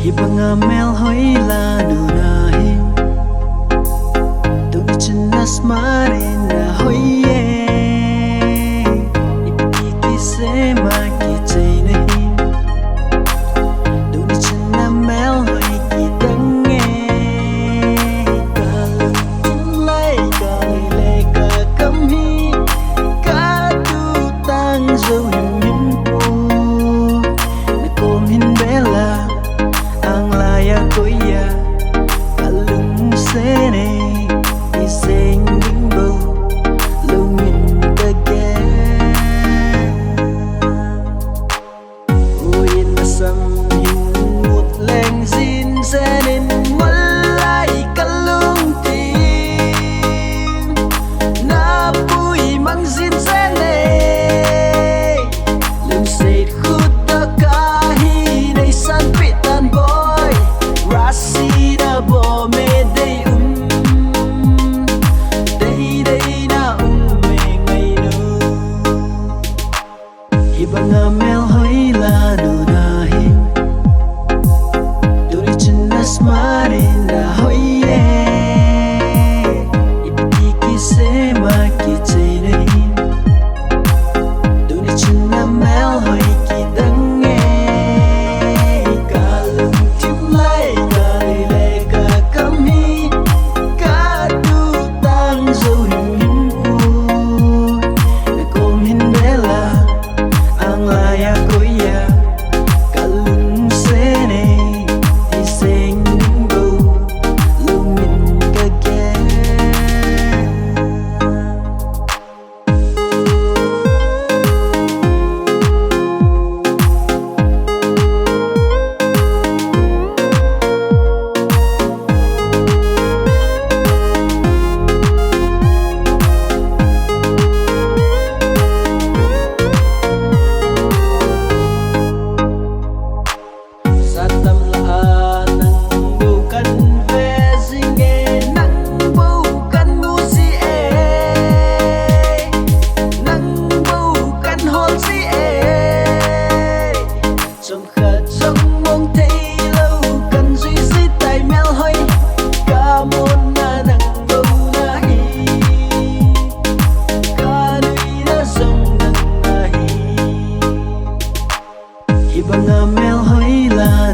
Hibanga mel hoila nunahin Tugitin asmarina hoye Ipikise makitay nahin Tugitin na mel hoy kitange Kalantilay kalilay kakamhi Katutang dấu himin po Nakomhin bela ang laya koya kalung sene iseng nimbo lumin kage uyin masam himut leng zin senin malay kalung tin napui mang zin sene lung seit khut ta kahi nei san pitan boy Rasida bo me day day na me ngay no Hibanga mel hoila nunahin Duritin asmarin na hoye Ipikise makitay nahin Duritin na mel hoy kitange Kalung timlay kalilay kakamhi Katutang dấu himin po Nakomhin bela ang laya koya kalung sene iseng nimbo lumin kage Sa tamlaan ng bukan vezing nang bukan musi nang bukan hol si trong khát trong mong thấy lâu cần duy si tay mel hoy ca môn na nang bầu na hi ca nuôi na dòng nang na hi Hibanga mel hoy la